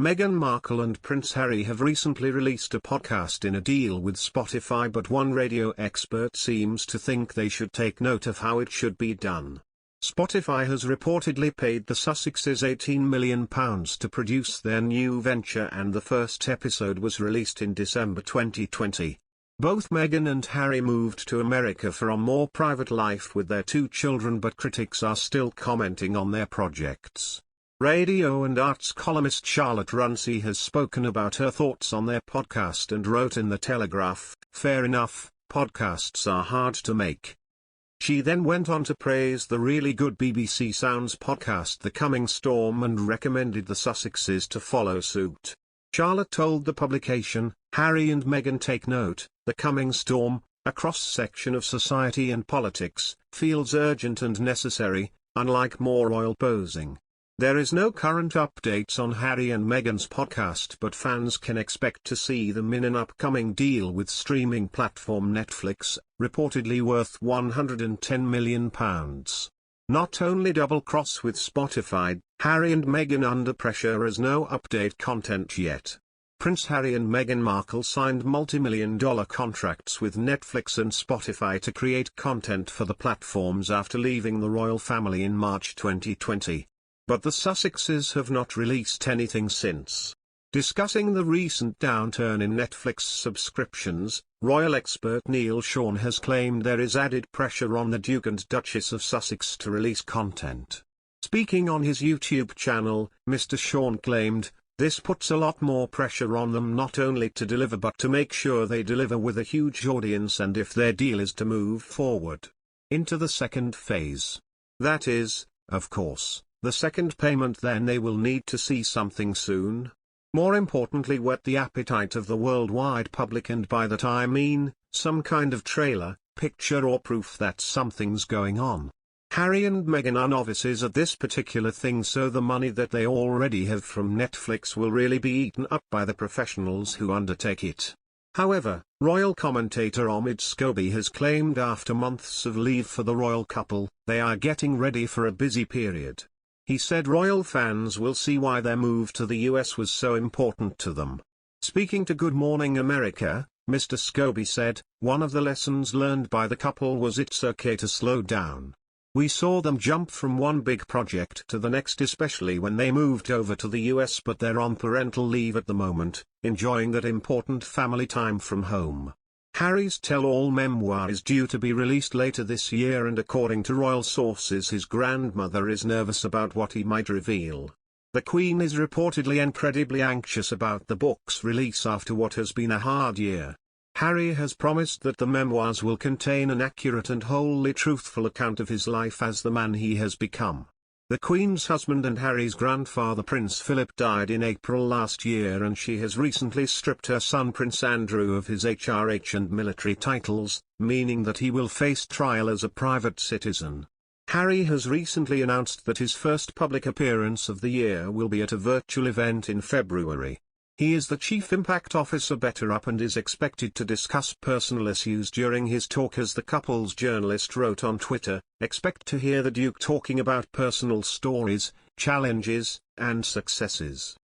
Meghan Markle and Prince Harry have recently released a podcast in a deal with Spotify, but one radio expert seems to think they should take note of how it should be done. Spotify has reportedly paid the Sussexes £18 million to produce their new venture, and the first episode was released in December 2020. Both Meghan and Harry moved to America for a more private life with their 2 children, but critics are still commenting on their projects. Radio and arts columnist Charlotte Runcie has spoken about her thoughts on their podcast and wrote in the Telegraph, "Fair enough, podcasts are hard to make." She then went on to praise the really good BBC Sounds podcast The Coming Storm and recommended the Sussexes to follow suit. Charlotte told the publication, "Harry and Meghan take note, The Coming Storm, a cross-section of society and politics, feels urgent and necessary, unlike more royal posing. There is no current updates on Harry and Meghan's podcast, but fans can expect to see them in an upcoming deal with streaming platform Netflix, reportedly worth £110 million. Not only double-cross with Spotify, Harry and Meghan under pressure as no update content yet. Prince Harry and Meghan Markle signed multi-million-dollar contracts with Netflix and Spotify to create content for the platforms after leaving the royal family in March 2020. But the Sussexes have not released anything since. Discussing the recent downturn in Netflix subscriptions, royal expert Neil Sean has claimed there is added pressure on the Duke and Duchess of Sussex to release content. Speaking on his YouTube channel, Mr. Sean claimed, "This puts a lot more pressure on them not only to deliver but to make sure they deliver with a huge audience, and if their deal is to move forward into the second phase. That is, of course, the second payment, then they will need to see something soon. More importantly, whet the appetite of the worldwide public, and by that I mean, some kind of trailer, picture or proof that something's going on. Harry and Meghan are novices at this particular thing, so the money that they already have from Netflix will really be eaten up by the professionals who undertake it." However, royal commentator Omid Scobie has claimed after months of leave for the royal couple, they are getting ready for a busy period. He said royal fans will see why their move to the US was so important to them. Speaking to Good Morning America, Mr. Scobie said, "One of the lessons learned by the couple was it's okay to slow down. We saw them jump from one big project to the next, especially when they moved over to the US, but they're on parental leave at the moment, enjoying that important family time from home." Harry's tell-all memoir is due to be released later this year, and according to royal sources his grandmother is nervous about what he might reveal. The Queen is reportedly incredibly anxious about the book's release after what has been a hard year. Harry has promised that the memoirs will contain an accurate and wholly truthful account of his life as the man he has become. The Queen's husband and Harry's grandfather Prince Philip died in April last year, and she has recently stripped her son Prince Andrew of his HRH and military titles, meaning that he will face trial as a private citizen. Harry has recently announced that his first public appearance of the year will be at a virtual event in February. He is the Chief Impact Officer BetterUp and is expected to discuss personal issues during his talk, as the couple's journalist wrote on Twitter. "Expect to hear the Duke talking about personal stories, challenges, and successes."